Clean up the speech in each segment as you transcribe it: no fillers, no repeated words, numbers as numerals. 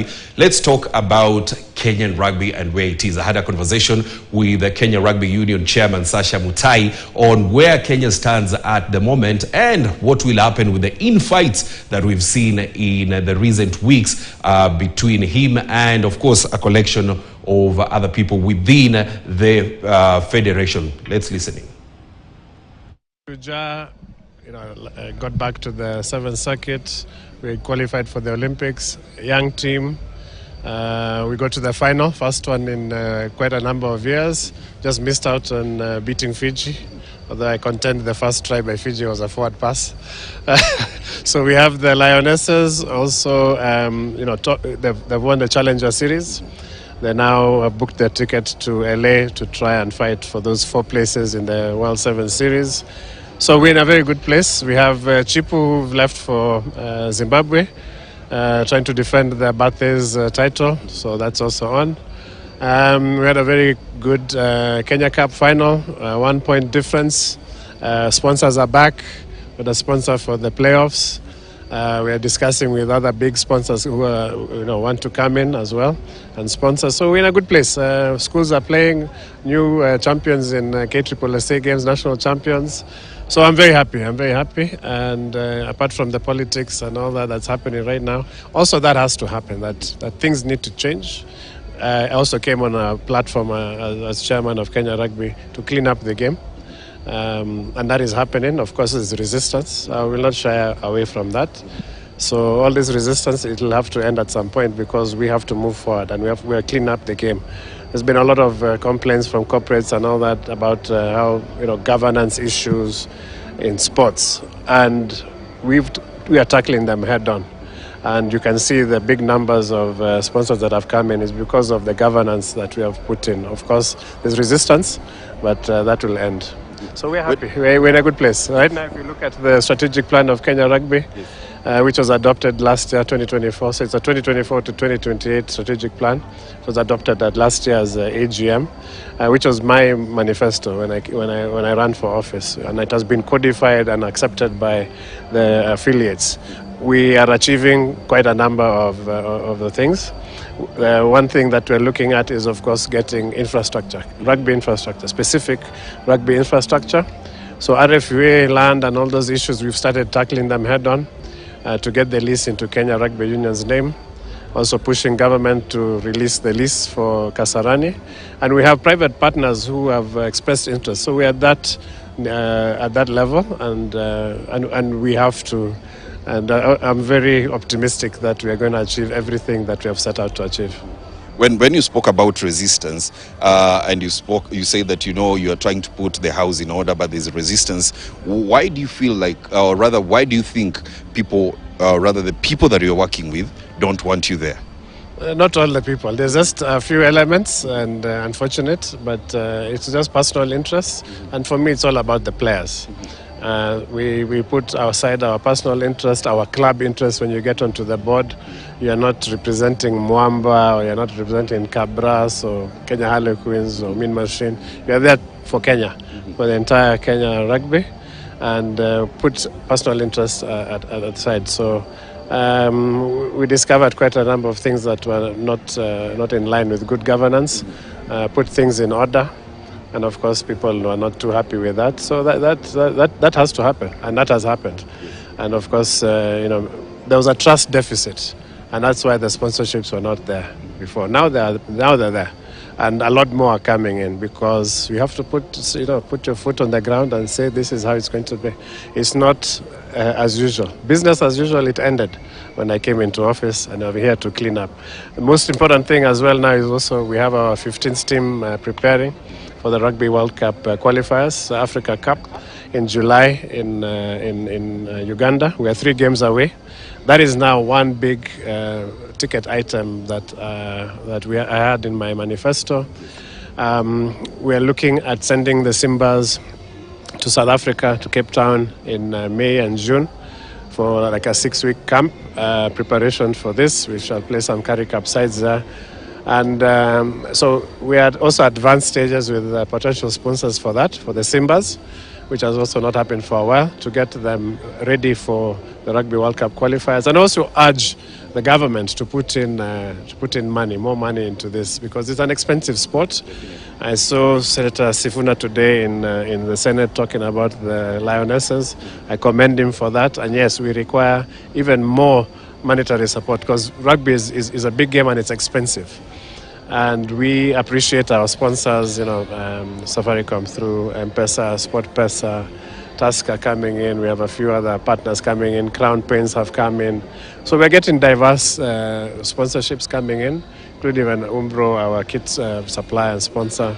Mutai. Let's talk about Kenyan Rugby and where it is. I had a conversation with the Kenya Rugby Union chairman, Sasha Mutai, on where Kenya stands at the moment and what will happen with the infights that we've seen in the recent weeks between him and, of course, a collection of other people within the federation. Let's listen in. Got back to the 7th circuit. We qualified for the Olympics. Young team. We got to the final, first one in quite a number of years. Just missed out on beating Fiji. Although I contend the first try by Fiji was a forward pass. So we have the Lionesses also. They've won the Challenger Series. They now have booked their ticket to LA to try and fight for those 4 places in the World 7 Series. So we're in a very good place. We have Chipu who've left for Zimbabwe, trying to defend their Bath's title. So that's also on. We had a very good Kenya Cup final, 1 point difference. Sponsors are back with a sponsor for the playoffs. We are discussing with other big sponsors who want to come in as well and sponsor. So we're in a good place. Schools are playing, new champions in KSSA games, national champions. So I'm very happy. And apart from the politics and all that's happening right now, also that has to happen, that things need to change. I also came on a platform as chairman of Kenya Rugby to clean up the game. And that is happening. Of course, there's resistance. I will not shy away from that. So all this resistance, it will have to end at some point because we have to move forward and we have to clean up the game. There's been a lot of complaints from corporates and all that about how governance issues in sports, and we are tackling them head on. And you can see the big numbers of sponsors that have come in is because of the governance that we have put in. Of course, there's resistance, but that will end. So we're happy. We're in a good place. Right now, if you look at the strategic plan of Kenya Rugby, which was adopted last year, 2024. So it's a 2024 to 2028 strategic plan. It was adopted at last year's AGM, which was my manifesto when I ran for office. And it has been codified and accepted by the affiliates. We are achieving quite a number of the things. One thing that we're looking at is, of course, getting infrastructure, rugby infrastructure, specific rugby infrastructure. So RFUA, land and all those issues, we've started tackling them head on to get the lease into Kenya Rugby Union's name. Also pushing government to release the lease for Kasarani. And we have private partners who have expressed interest. So we're at that level and we have to. And I'm very optimistic that we are going to achieve everything that we have set out to achieve. When you spoke about resistance and you say that you are trying to put the house in order, but there's resistance. Why do you feel like, or rather, why do you think the people that you're working with don't want you there? Not all the people. There's just a few elements, and unfortunate, but it's just personal interest. And for me, it's all about the players. We put aside our personal interest, our club interest. When you get onto the board, you're not representing Mwamba, or you're not representing Cabras or Kenya Harlequins or Mean Machine. You're there for Kenya, for the entire Kenya Rugby, and put personal interest at the side. So we discovered quite a number of things that were not in line with good governance, put things in order. And of course, people are not too happy with that. So that has to happen, and that has happened. And of course, there was a trust deficit, and that's why the sponsorships were not there before. Now they're there, and a lot more are coming in because you have to put your foot on the ground and say this is how it's going to be. It's not as usual. Business as usual. It ended when I came into office, and I'm here to clean up. The most important thing as well now is also we have our 15th team preparing for the Rugby World Cup qualifiers, Africa Cup in July in Uganda. We are 3 games away. That is now one big ticket item that I had in my manifesto. We are looking at sending the Simbas to South Africa, to Cape Town in May and June for like a 6-week camp preparation for this. We shall play some Currie Cup sides there. And so we had also advanced stages with potential sponsors for that, for the Simbas, which has also not happened for a while, to get them ready for the Rugby World Cup qualifiers, and also urge the government to put in money, more money into this, because it's an expensive sport. I saw Senator Sifuna today in the Senate talking about the Lionesses. I commend him for that. And yes, we require even more monetary support, because rugby is a big game and it's expensive. And we appreciate our sponsors, Safaricom through M-Pesa, SportPesa, Tusker coming in. We have a few other partners coming in. Crown Paints have come in. So we're getting diverse sponsorships coming in, including even Umbro, our kit supplier and sponsor.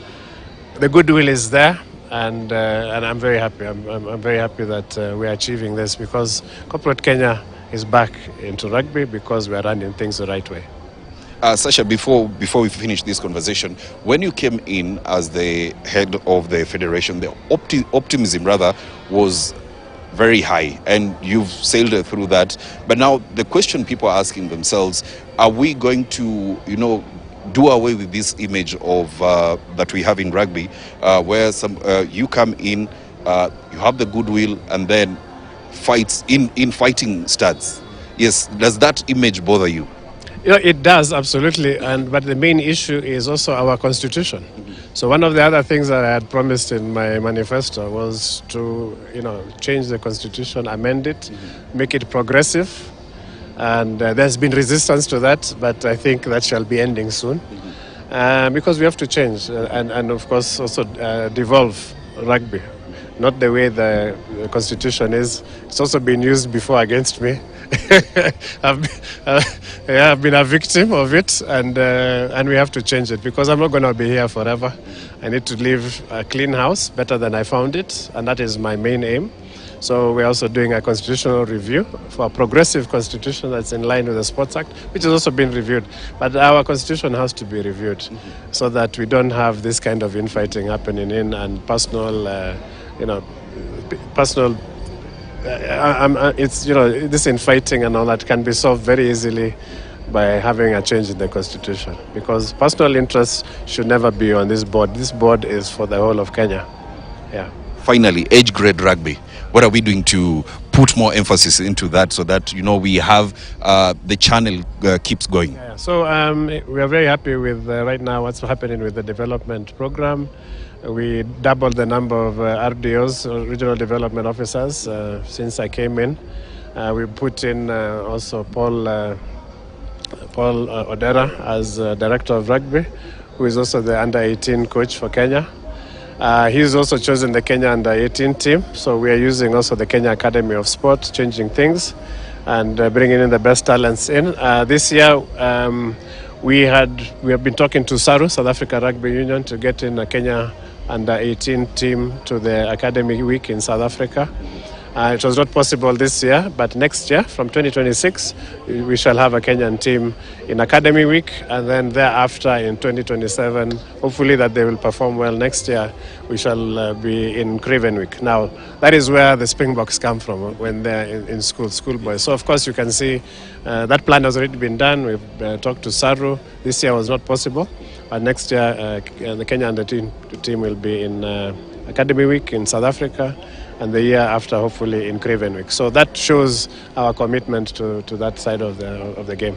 The goodwill is there, and I'm very happy. I'm very happy that we're achieving this, because corporate Kenya is back into rugby because we're running things the right way. Sasha, before we finish this conversation, when you came in as the head of the federation, the optimism rather was very high, and you've sailed through that. But now the question people are asking themselves: are we going to, do away with this image of that we have in rugby, where you come in, you have the goodwill, and then fights in fighting starts? Yes, does that image bother you? It does, absolutely. But the main issue is also our constitution. So one of the other things that I had promised in my manifesto was to, change the constitution, amend it, make it progressive. And there's been resistance to that, but I think that shall be ending soon. Because we have to change and of course, also devolve rugby. Not the way the constitution is. It's also been used before against me. I've been a victim of it, and we have to change it, because I'm not going to be here forever. I need to leave a clean house, better than I found it, and that is my main aim. So we're also doing a constitutional review for a progressive constitution that's in line with the Sports Act, which has also been reviewed. But our constitution has to be reviewed so that we don't have this kind of infighting happening and personal, it's this infighting and all that can be solved very easily by having a change in the constitution, because personal interests should never be on this board. This board is for the whole of Kenya. Yeah. Finally, age grade rugby. What are we doing to put more emphasis into that, so that we have the channel keeps going? Yeah. So we are very happy with right now what's happening with the development program. We doubled the number of RDOs, regional development officers, since I came in. We put in also Paul Odera as director of rugby, who is also the under-18 coach for Kenya. He's also chosen the Kenya under-18 team, so we are using also the Kenya Academy of Sport, changing things and bringing in the best talents in. This year, we have been talking to SARU, South Africa Rugby Union, to get in a Kenya under-18 team to the Academy Week in South Africa. It was not possible this year, but next year, from 2026, we shall have a Kenyan team in Academy Week, and then thereafter in 2027, hopefully that they will perform well next year, we shall be in Craven Week. Now, that is where the Springboks come from when they're in schoolboys. So, of course, you can see that plan has already been done. We've talked to Saru. This year was not possible, but next year, the Kenya under-18 team will be in Academy Week in South Africa, and the year after, hopefully, in Craven Week. So that shows our commitment to that side of the game.